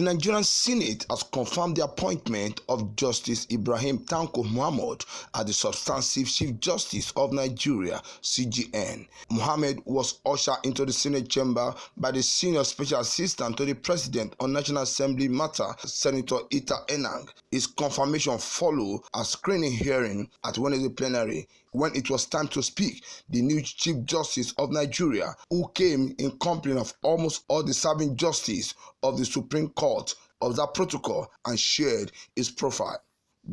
Nigerian Senate has confirmed the appointment of Justice Ibrahim Tanko Muhammad as the substantive Chief Justice of Nigeria, CJN. Muhammad was ushered into the Senate chamber by the Senior Special Assistant to the President on National Assembly Matter, Senator Ita Enang. His confirmation followed a screening hearing at Wednesday plenary when it was time to speak. The new Chief Justice of Nigeria, who came in company of almost all the serving justices of the Supreme Court of that protocol, and shared his profile.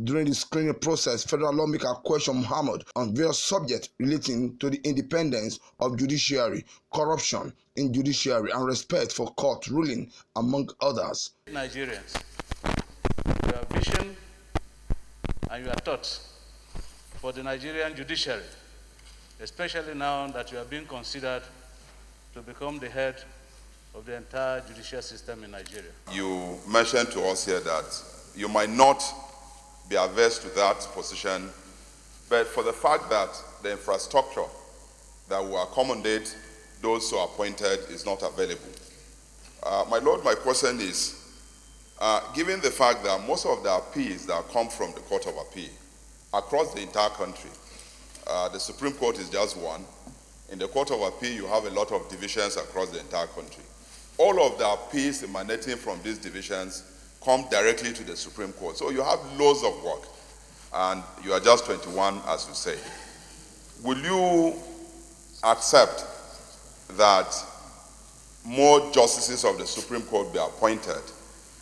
During the screening process, federal lawmakers questioned Muhammad on various subjects relating to the independence of judiciary, corruption in judiciary, and respect for court ruling, among others. Nigerians, your vision and your thoughts for the Nigerian judiciary, especially now that you are being considered to become the head of the entire judicial system in Nigeria. You mentioned to us here that you might not be averse to that position, but for the fact that the infrastructure that will accommodate those who are appointed is not available. My Lord, my question is, given the fact that most of the appeals that come from the Court of Appeal across the entire country, the Supreme Court is just one. In the Court of Appeal, you have a lot of divisions across the entire country. All of the appeals emanating from these divisions come directly to the Supreme Court. So you have loads of work, and you are just 21, as you say. Will you accept that more justices of the Supreme Court be appointed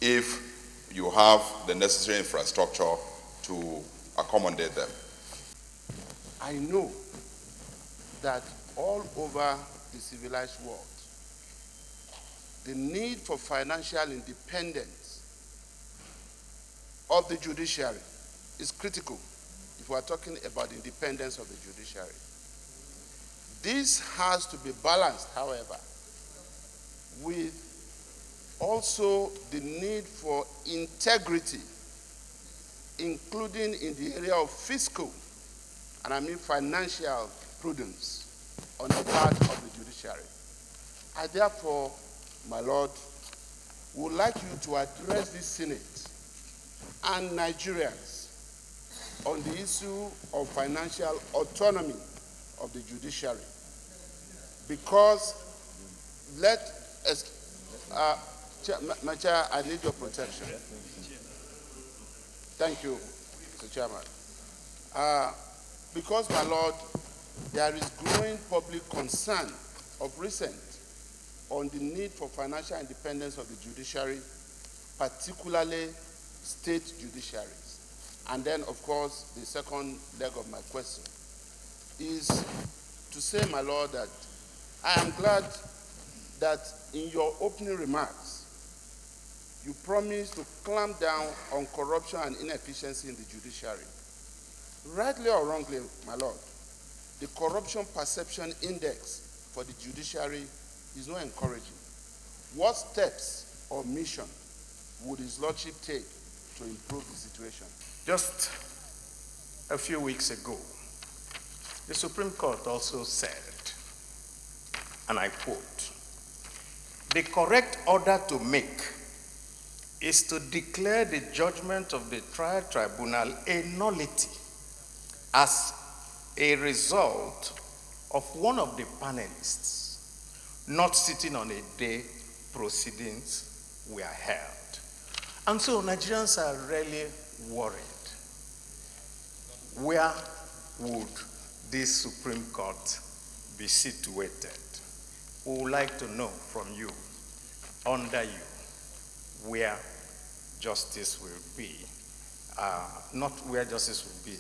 if you have the necessary infrastructure to accommodate them? I know that all over the civilized world, the need for financial independence of the judiciary is critical if we are talking about the independence of the judiciary. This has to be balanced, however, with also the need for integrity, including in the area of fiscal, and I mean financial prudence on the part of the judiciary. I therefore, my Lord, would like you to address this Senate and Nigerians on the issue of financial autonomy of the judiciary. Because my chair, I need your protection. Thank you, Mr. Chairman. Because, my Lord, there is growing public concern of recent on the need for financial independence of the judiciary, particularly state judiciaries. And then, of course, the second leg of my question is to say, my Lord, that I am glad that in your opening remarks, you promised to clamp down on corruption and inefficiency in the judiciary. Rightly or wrongly, my Lord, the Corruption Perception Index for the judiciary is not encouraging. What steps or mission would His Lordship take to improve the situation? Just a few weeks ago, the Supreme Court also said, and I quote, "The correct order to make is to declare the judgment of the trial tribunal a nullity as a result of one of the panelists not sitting on a day proceedings were held." And so Nigerians are really worried. Where would this Supreme Court be situated? We would like to know from you, under you, where justice will be, not where justice will be,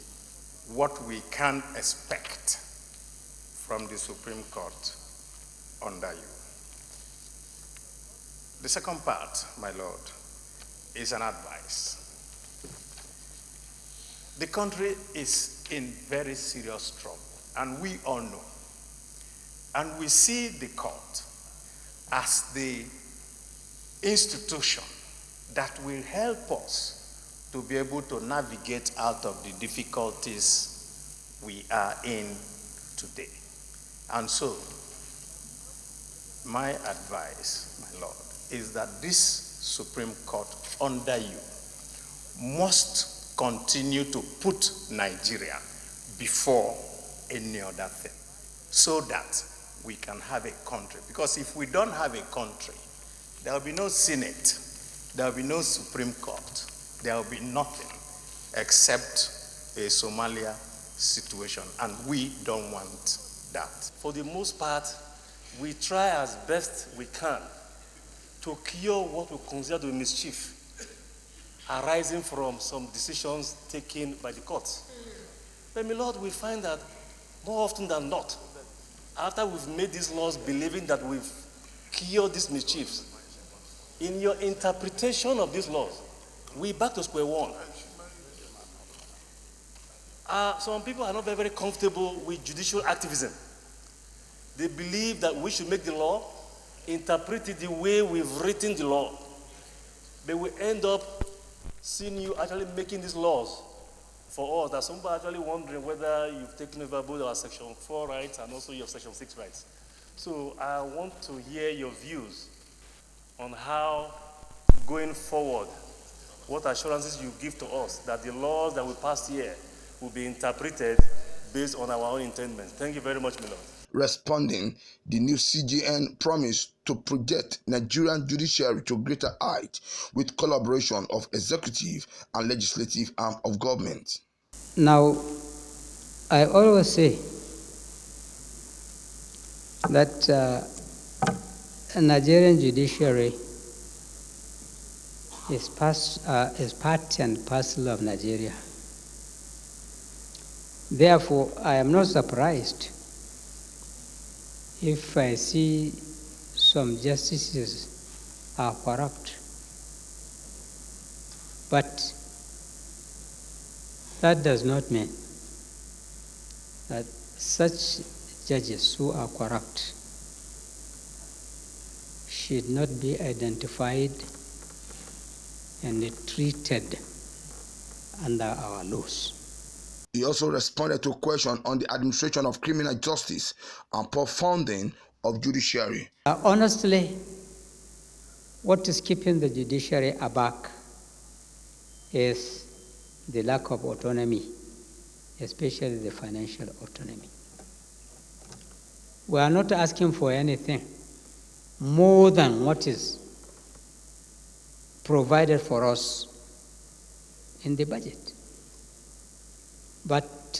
what we can expect from the Supreme Court under you. The second part, my Lord, is an advice. The country is in very serious trouble, and we all know. And we see the court as the institution that will help us to be able to navigate out of the difficulties we are in today. And so, my advice, my Lord, is that this Supreme Court under you must continue to put Nigeria before any other thing so that we can have a country. Because if we don't have a country, there will be no Senate, there will be no Supreme Court, there will be nothing except a Somalia situation, and we don't want that. For the most part, we try as best we can to cure what we consider to be mischief arising from some decisions taken by the courts. But my Lord, we find that more often than not, after we've made these laws believing that we've cured these mischiefs, in your interpretation of these laws, we're back to square one. Some people are not very, very comfortable with judicial activism. They believe that we should make the law, interpret it the way we've written the law. But we end up seeing you actually making these laws for us. That some people are actually wondering whether you've taken over both our Section 4 rights and also your Section 6 rights. So I want to hear your views on how, going forward, what assurances you give to us that the laws that we passed here will be interpreted based on our own intendment. Thank you very much, my Lord. Responding, the new CGN promised to project Nigerian judiciary to greater heights with collaboration of executive and legislative arm of government. Now, I always say that a Nigerian judiciary is part and parcel of Nigeria. Therefore, I am not surprised if I see some justices are corrupt. But that does not mean that such judges who are corrupt should not be identified and treated under our laws. He also responded to a question on the administration of criminal justice and poor funding of judiciary. Honestly, what is keeping the judiciary aback is the lack of autonomy, especially the financial autonomy. We are not asking for anything more than what is provided for us in the budget. But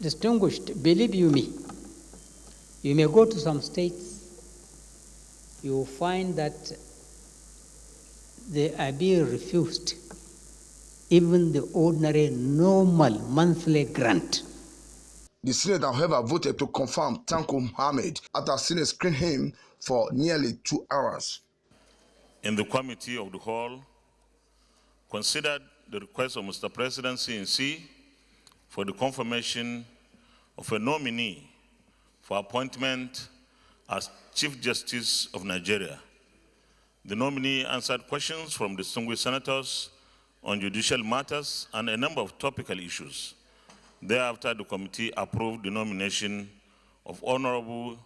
distinguished, believe you me, you may go to some states, you will find that they are being refused even the ordinary, normal monthly grant. The Senate, however, voted to confirm Tanko Muhammad after Senate screened him for nearly 2 hours. In the Committee of the Whole, considered the request of Mr. President CNC for the confirmation of a nominee for appointment as Chief Justice of Nigeria. The nominee answered questions from distinguished senators on judicial matters and a number of topical issues. Thereafter, the committee approved the nomination of Honorable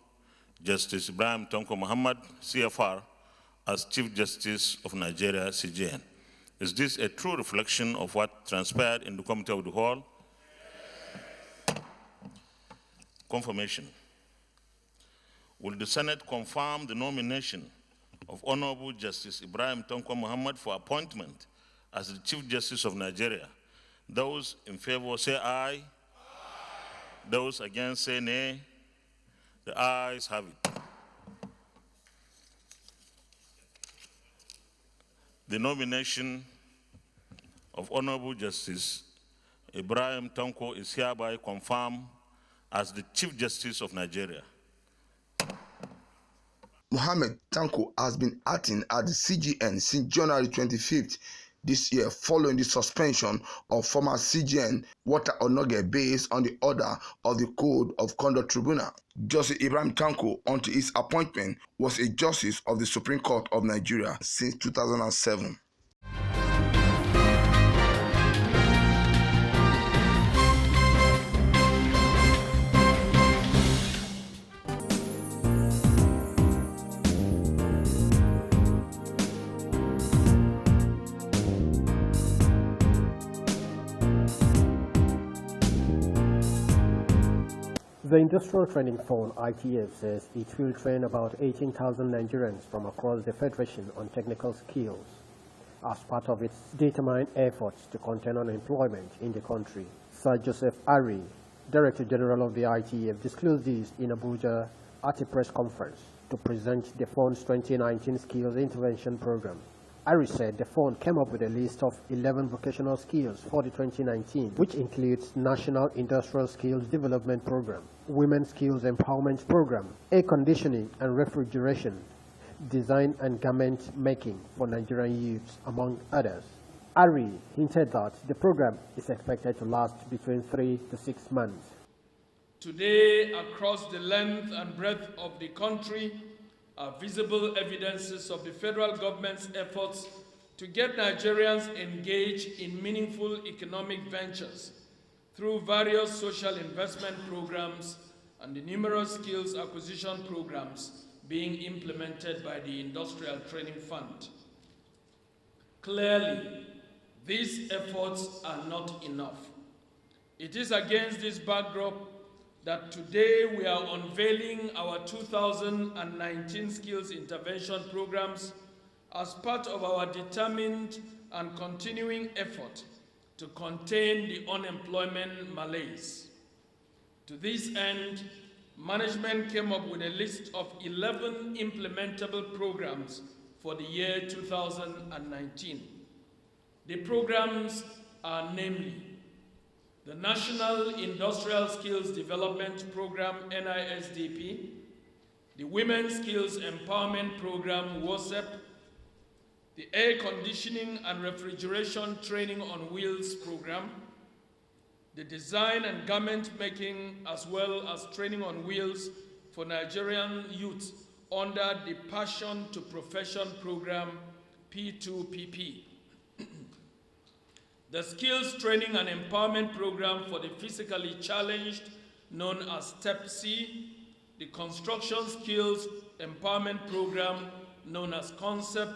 Justice Ibrahim Tanko Muhammad, CFR, as Chief Justice of Nigeria, CJN. Is this a true reflection of what transpired in the Committee of the Whole? Confirmation. Will the Senate confirm the nomination of Honorable Justice Ibrahim Tanko Muhammad for appointment as the Chief Justice of Nigeria? Those in favor say aye. Aye. Those against say nay. The ayes have it. The nomination of Honorable Justice Ibrahim Tanko is hereby confirmed as the Chief Justice of Nigeria. Mohammed Tanko has been acting at the CGN since January 25th this year, following the suspension of former CGN Walter Onoge based on the order of the Code of Conduct Tribunal. Justice Ibrahim Tanko, until his appointment, was a justice of the Supreme Court of Nigeria since 2007. The Industrial Training Fund, ITF, says it will train about 18,000 Nigerians from across the Federation on technical skills as part of its determined efforts to contain unemployment in the country. Sir Joseph Ari, Director General of the ITF, disclosed this in Abuja at a press conference to present the fund's 2019 Skills Intervention Program. Ari said the fund came up with a list of 11 vocational skills for the 2019, which includes National Industrial Skills Development Program, Women's Skills Empowerment Program, Air Conditioning and Refrigeration, Design and Garment Making for Nigerian youths, among others. Ari hinted that the program is expected to last between 3 to 6 months. Today, across the length and breadth of the country, are visible evidences of the federal government's efforts to get Nigerians engaged in meaningful economic ventures through various social investment programs and the numerous skills acquisition programs being implemented by the Industrial Training Fund. Clearly, these efforts are not enough. It is against this backdrop that today we are unveiling our 2019 Skills Intervention Programs as part of our determined and continuing effort to contain the unemployment malaise. To this end, management came up with a list of 11 implementable programs for the year 2019. The programs are namely the National Industrial Skills Development Program, NISDP, the Women's Skills Empowerment Program, WOSEP, the Air Conditioning and Refrigeration Training on Wheels Program, the Design and Garment Making as well as Training on Wheels for Nigerian youth under the Passion to Profession Program, P2PP. The Skills Training and Empowerment Program for the Physically Challenged, known as Step C, the Construction Skills Empowerment Program, known as Concept,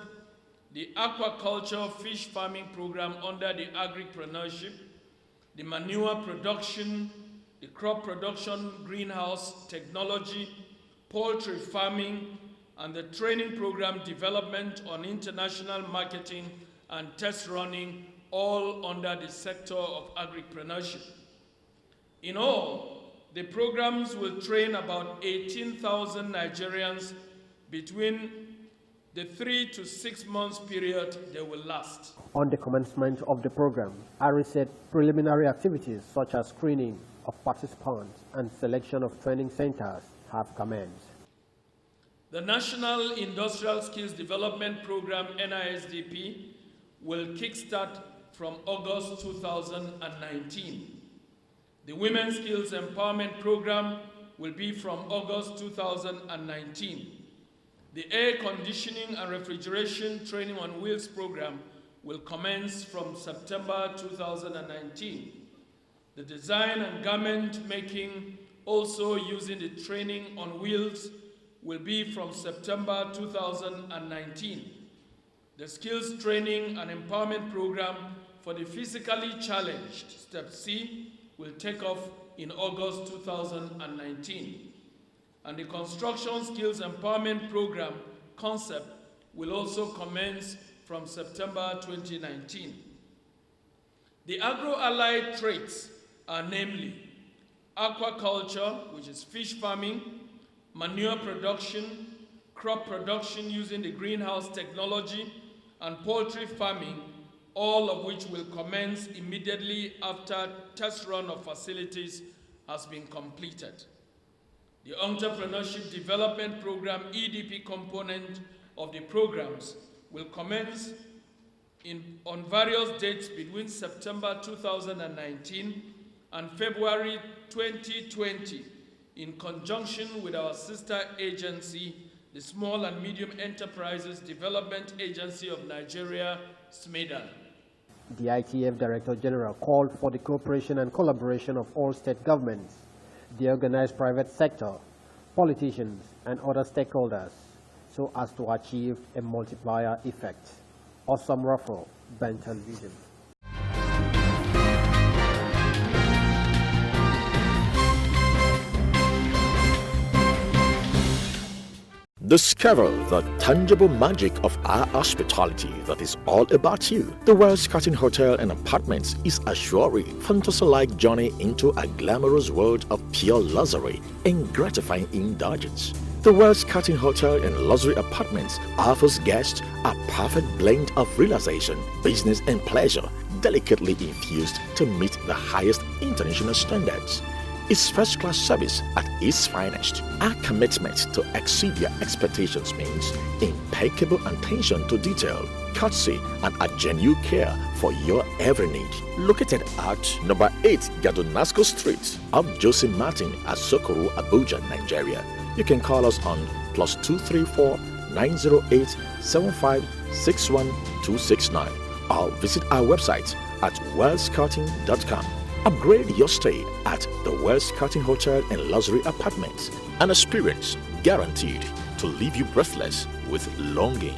the Aquaculture Fish Farming Program under the Agripreneurship, the Manure Production, the Crop Production Greenhouse Technology, Poultry Farming, and the Training Program Development on International Marketing and Test Running, all under the sector of agripreneurship. In all, the programs will train about 18,000 Nigerians between the 3 to 6 months period they will last. On the commencement of the program, Ari said preliminary activities such as screening of participants and selection of training centers have commenced. The National Industrial Skills Development Program, NISDP, will kickstart from August 2019. The Women's Skills Empowerment Program will be from August 2019. The Air Conditioning and Refrigeration Training on Wheels Program will commence from September 2019. The Design and Garment Making, also using the Training on Wheels, will be from September 2019. The Skills Training and Empowerment Program for the Physically Challenged, Step C, will take off in August 2019. And the Construction Skills Empowerment Program, Concept, will also commence from September 2019. The agro-allied traits are namely aquaculture, which is fish farming, manure production, crop production using the greenhouse technology, and poultry farming, all of which will commence immediately after test run of facilities has been completed. The Entrepreneurship Development Program, EDP component of the programs, will commence on various dates between September 2019 and February 2020 in conjunction with our sister agency, the Small and Medium Enterprises Development Agency of Nigeria, SMEDA. The ITF Director General called for the cooperation and collaboration of all state governments, the organized private sector, politicians, and other stakeholders so as to achieve a multiplier effect. Awesome Raffle, Ben Television. Discover the tangible magic of our hospitality that is all about you. The Wells Cutting Hotel and Apartments is a surely fantasy-like journey into a glamorous world of pure luxury and gratifying indulgence. The Wells Cutting Hotel and Luxury Apartments offers guests a perfect blend of relaxation, business and pleasure, delicately infused to meet the highest international standards. It's first-class service at its finest. Our commitment to exceed your expectations means impeccable attention to detail, courtesy, and a genuine care for your every need. Located at number 8 Gadonasco Street, off Jose Martin at Sokoru, Abuja, Nigeria. You can call us on +234 908 7561269 or visit our website at wellscutting.com. Upgrade your stay at the Wells Cutting Hotel and Luxury Apartments, an experience guaranteed to leave you breathless with longing.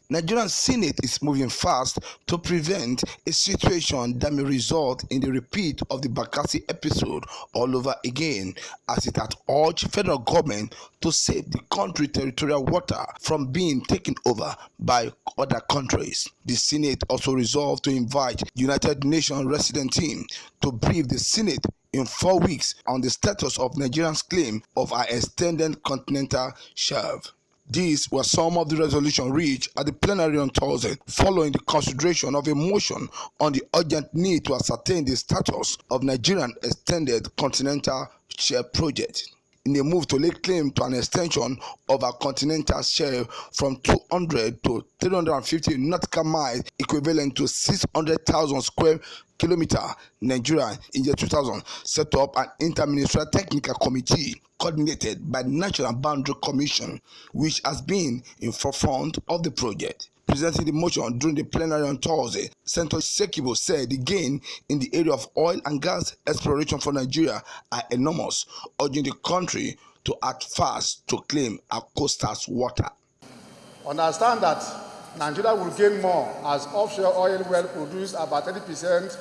Nigerian Senate is moving fast to prevent a situation that may result in the repeat of the Bakassi episode all over again, as it had urged federal government to save the country's territorial water from being taken over by other countries. The Senate also resolved to invite United Nations resident team to brief the Senate in 4 weeks on the status of Nigeria's claim of our extended continental shelf. These were some of the resolutions reached at the plenary on Thursday, following the consideration of a motion on the urgent need to ascertain the status of Nigerian extended continental shelf project. In a move to lay claim to an extension of our continental shelf from 200 to 350 nautical miles, equivalent to 600,000 square kilometers, Nigeria in year 2000 set up an interministerial technical committee coordinated by the National Boundary Commission, which has been in forefront of the project. Presenting the motion during the plenary on Thursday, Senator Sekibo said the gain in the area of oil and gas exploration for Nigeria are enormous, urging the country to act fast to claim our coastal water. Understand that Nigeria will gain more as offshore oil well produced about 30%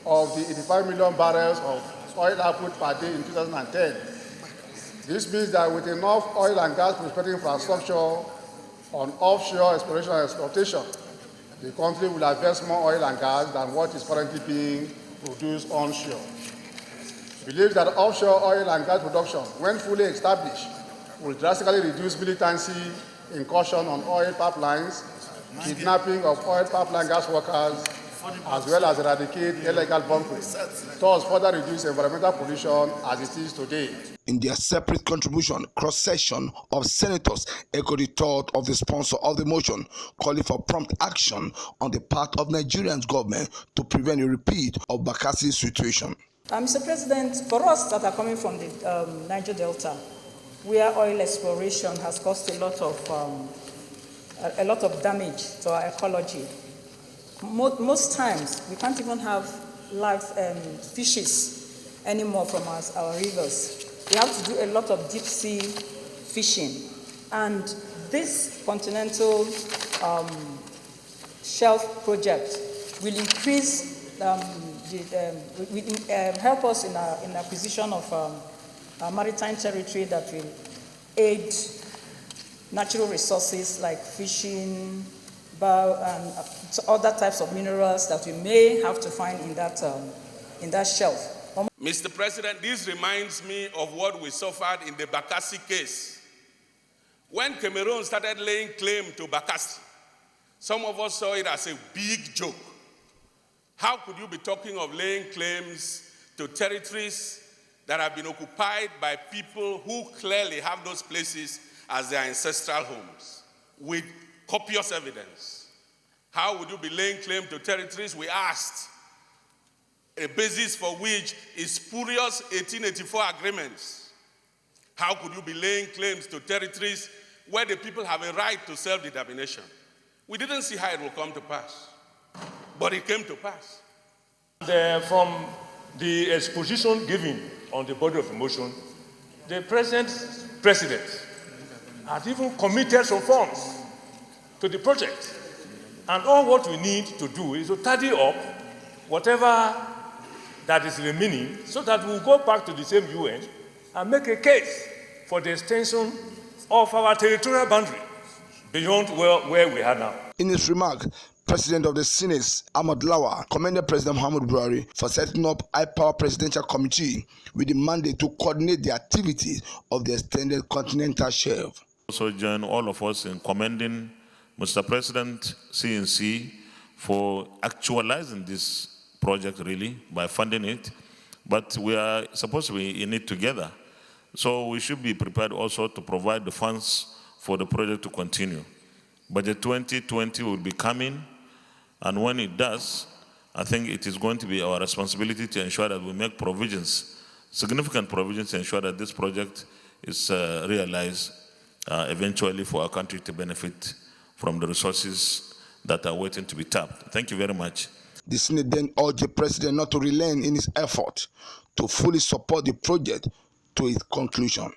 of the 85 million barrels of oil output per day in 2010. This means that with enough oil and gas prospecting infrastructure on offshore exploration and exploitation, the country will harvest more oil and gas than what is currently being produced onshore. Believes that offshore oil and gas production, when fully established, will drastically reduce militancy, incursion on oil pipelines, kidnapping of oil pipeline gas workers, as well as eradicate illegal bunkering, thus further reduce environmental pollution as it is today. In their separate contribution, cross-section of senators echoed the thought of the sponsor of the motion, calling for prompt action on the part of Nigeria's government to prevent a repeat of Bakassi's situation. Mr. President, for us that are coming from the Niger Delta, where oil exploration has caused a lot of damage to our ecology, most times we can't even have live fishes anymore from our rivers. We have to do a lot of deep sea fishing, and this continental shelf project will increase help us in acquisition of maritime territory that will aid natural resources like fishing, and other types of minerals that we may have to find in that shelf. Mr. President, this reminds me of what we suffered in the Bakassi case. When Cameroon started laying claim to Bakassi, some of us saw it as a big joke. How could you be talking of laying claims to territories that have been occupied by people who clearly have those places as their ancestral homes, with copious evidence? How would you be laying claim to territories? We asked. A basis for which is spurious 1884 agreements. How could you be laying claims to territories where the people have a right to self-determination? We didn't see how it will come to pass, but it came to pass. From the exposition given on the body of the motion, the present president has even committed some funds to the project. And all what we need to do is to tidy up whatever that is remaining, so that we'll go back to the same UN and make a case for the extension of our territorial boundary beyond where we are now. In his remark, President of the Senate, Ahmad Lawa, commended President Muhammadu Buhari for setting up high-power presidential committee with the mandate to coordinate the activities of the extended continental shelf. Also join all of us in commending Mr. President CNC for actualizing this project really by funding it, but we are supposed to be in it together. So we should be prepared also to provide the funds for the project to continue. Budget 2020 will be coming, and when it does, I think it is going to be our responsibility to ensure that we make provisions, significant provisions to ensure that this project is realized eventually for our country to benefit from the resources that are waiting to be tapped. Thank you very much. The Senate then urged the President not to relent in his effort to fully support the project to its conclusion.